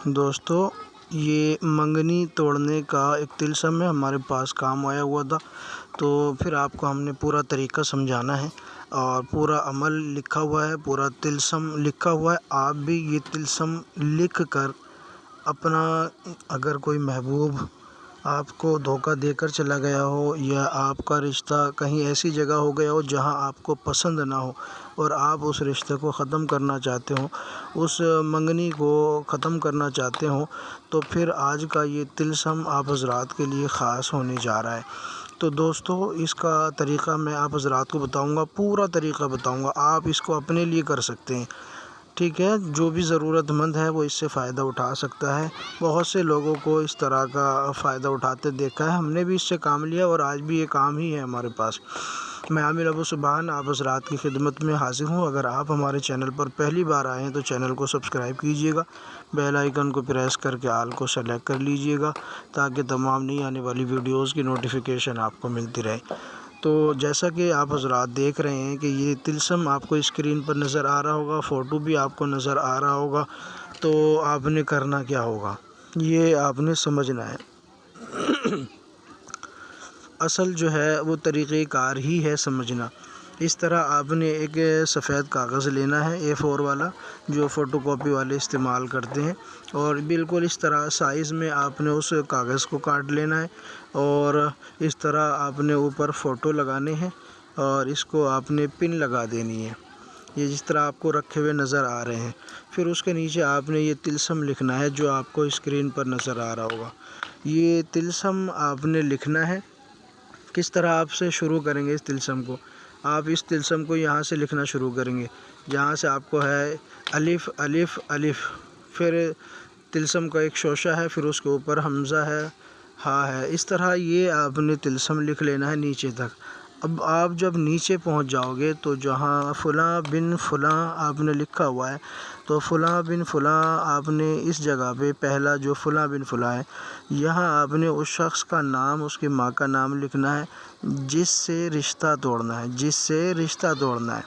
دوستو، یہ منگنی توڑنے کا ایک طلسم ہے، ہمارے پاس کام آیا ہوا تھا، تو پھر آپ کو ہم نے پورا طریقہ سمجھانا ہے اور پورا عمل لکھا ہوا ہے، پورا طلسم لکھا ہوا ہے۔ آپ بھی یہ طلسم لکھ کر اپنا، اگر کوئی محبوب آپ کو دھوکہ دے کر چلا گیا ہو یا آپ کا رشتہ کہیں ایسی جگہ ہو گیا ہو جہاں آپ کو پسند نہ ہو اور آپ اس رشتے کو ختم کرنا چاہتے ہوں، اس منگنی کو ختم کرنا چاہتے ہوں، تو پھر آج کا یہ طلسم آپ حضرات کے لیے خاص ہونے جا رہا ہے۔ تو دوستو، اس کا طریقہ میں آپ حضرات کو بتاؤں گا، پورا طریقہ بتاؤں گا، آپ اس کو اپنے لیے کر سکتے ہیں، ٹھیک ہے؟ جو بھی ضرورت مند ہے وہ اس سے فائدہ اٹھا سکتا ہے۔ بہت سے لوگوں کو اس طرح کا فائدہ اٹھاتے دیکھا ہے، ہم نے بھی اس سے کام لیا اور آج بھی یہ کام ہی ہے ہمارے پاس۔ میں عامر ابو سبحان آپ حضرات کی خدمت میں حاضر ہوں۔ اگر آپ ہمارے چینل پر پہلی بار آئے ہیں تو چینل کو سبسکرائب کیجئے گا، بیل آئیکن کو پریس کر کے آل کو سلیکٹ کر لیجئے گا تاکہ تمام نئی آنے والی ویڈیوز کی نوٹیفیکیشن آپ کو ملتی رہے۔ تو جیسا کہ آپ حضرات دیکھ رہے ہیں کہ یہ طلسم آپ کو اسکرین پر نظر آ رہا ہوگا، فوٹو بھی آپ کو نظر آ رہا ہوگا، تو آپ نے کرنا کیا ہوگا، یہ آپ نے سمجھنا ہے۔ اصل جو ہے وہ طریقہ کار ہی ہے سمجھنا۔ اس طرح آپ نے ایک سفید کاغذ لینا ہے A4 والا، جو فوٹو کاپی والے استعمال کرتے ہیں، اور بالکل اس طرح سائز میں آپ نے اس کاغذ کو کاٹ لینا ہے اور اس طرح آپ نے اوپر فوٹو لگانے ہیں اور اس کو آپ نے پن لگا دینی ہے، یہ جس طرح آپ کو رکھے ہوئے نظر آ رہے ہیں۔ پھر اس کے نیچے آپ نے یہ طلسم لکھنا ہے جو آپ کو اسکرین پر نظر آ رہا ہوگا۔ یہ طلسم آپ نے لکھنا ہے۔ کس طرح آپ سے شروع کریں گے اس طلسم کو؟ آپ اس طلسم کو یہاں سے لکھنا شروع کریں گے، جہاں سے آپ کو ہے الف الف الف، پھر طلسم کا ایک شوشہ ہے، پھر اس کے اوپر حمزہ ہے، ہاء ہے، اس طرح یہ آپ نے طلسم لکھ لینا ہے نیچے تک۔ اب آپ جب نیچے پہنچ جاؤ گے تو جہاں فلاں بن فلاں آپ نے لکھا ہوا ہے، تو فلاں بن فلاں آپ نے اس جگہ پہ پہلا جو فلاں بن فلاں ہے، یہاں آپ نے اس شخص کا نام، اس کی ماں کا نام لکھنا ہے جس سے رشتہ توڑنا ہے، جس سے رشتہ توڑنا ہے،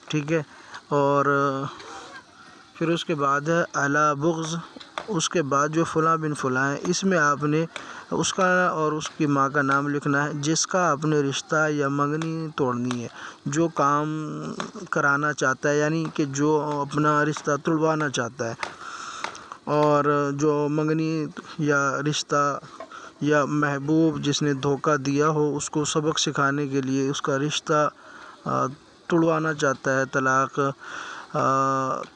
ٹھیک ہے؟ اور پھر اس کے بعد ہے الا بغض، اس کے بعد جو فلاں بن فلاں ہے، اس میں آپ نے اس کا اور اس کی ماں کا نام لکھنا ہے جس کا آپ نے رشتہ یا منگنی توڑنی ہے، جو کام کرانا چاہتا ہے، یعنی کہ جو اپنا رشتہ توڑوانا چاہتا ہے، اور جو منگنی یا رشتہ یا محبوب جس نے دھوکہ دیا ہو اس کو سبق سکھانے کے لیے اس کا رشتہ توڑوانا چاہتا ہے۔ طلاق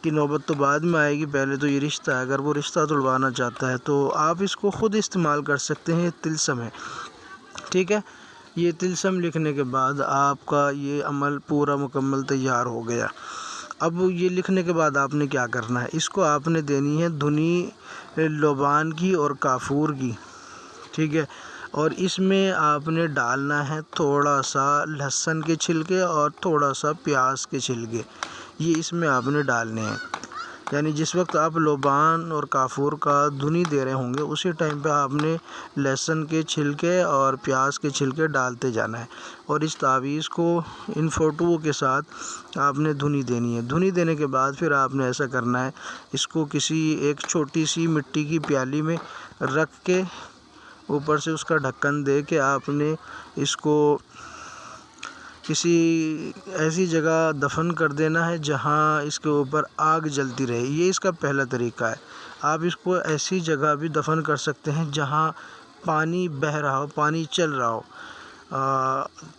کی نوبت تو بعد میں آئے گی، پہلے تو یہ رشتہ ہے، اگر وہ رشتہ توڑوانا چاہتا ہے تو آپ اس کو خود استعمال کر سکتے ہیں، یہ طلسم ہے، ٹھیک ہے؟ یہ طلسم لکھنے کے بعد آپ کا یہ عمل پورا مکمل تیار ہو گیا۔ اب یہ لکھنے کے بعد آپ نے کیا کرنا ہے، اس کو آپ نے دینی ہے دھنی لوبان کی اور کافور کی، ٹھیک ہے؟ اور اس میں آپ نے ڈالنا ہے تھوڑا سا لہسن کے چھلکے اور تھوڑا سا پیاز کے چھلکے، یہ اس میں آپ نے ڈالنے ہیں۔ یعنی جس وقت آپ لوبان اور کافور کا دھنی دے رہے ہوں گے اسی ٹائم پہ آپ نے لہسن کے چھلکے اور پیاز کے چھلکے ڈالتے جانا ہے، اور اس تعویذ کو ان فوٹوؤں کے ساتھ آپ نے دھنی دینی ہے۔ دھنی دینے کے بعد پھر آپ نے ایسا کرنا ہے، اس کو کسی ایک چھوٹی سی مٹی کی پیالی میں رکھ کے اوپر سے اس کا ڈھکن دے کے آپ نے اس کو کسی ایسی جگہ دفن کر دینا ہے جہاں اس کے اوپر آگ جلتی رہے، یہ اس کا پہلا طریقہ ہے۔ آپ اس کو ایسی جگہ بھی دفن کر سکتے ہیں جہاں پانی بہہ رہا ہو، پانی چل رہا ہو،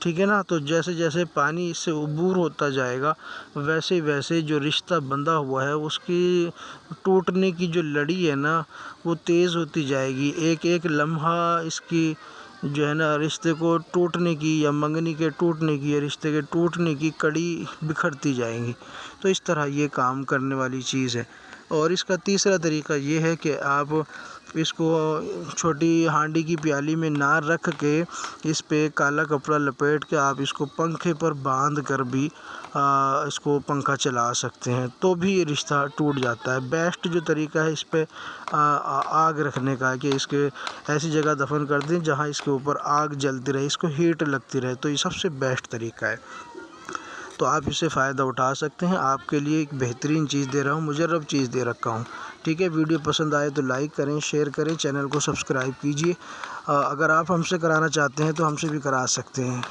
ٹھیک ہے نا؟ تو جیسے جیسے پانی اس سے عبور ہوتا جائے گا ویسے ویسے جو رشتہ بندھا ہوا ہے اس کی ٹوٹنے کی جو لڑی ہے نا وہ تیز ہوتی جائے گی، ایک ایک لمحہ اس کی جو ہے نا رشتے کو ٹوٹنے کی یا منگنی کے ٹوٹنے کی یا رشتے کے ٹوٹنے کی کڑی بکھرتی جائیں گی۔ تو اس طرح یہ کام کرنے والی چیز ہے۔ اور اس کا تیسرا طریقہ یہ ہے کہ آپ اس کو چھوٹی ہانڈی کی پیالی میں نہ رکھ کے اس پہ کالا کپڑا لپیٹ کے آپ اس کو پنکھے پر باندھ کر بھی اس کو پنکھا چلا سکتے ہیں، تو بھی یہ رشتہ ٹوٹ جاتا ہے۔ بیسٹ جو طریقہ ہے اس پہ آگ رکھنے کا کہ اس کے ایسی جگہ دفن کر دیں جہاں اس کے اوپر آگ جلتی رہے، اس کو ہیٹ لگتی رہے، تو یہ سب سے بیسٹ طریقہ ہے۔ تو آپ اس سے فائدہ اٹھا سکتے ہیں۔ آپ کے لیے ایک بہترین چیز دے رہا ہوں، مجرب چیز دے رکھا ہوں، ٹھیک ہے۔ ویڈیو پسند آئے تو لائک کریں، شیئر کریں، چینل کو سبسکرائب کیجیے۔ اگر آپ ہم سے کرانا چاہتے ہیں تو ہم سے بھی کرا سکتے ہیں۔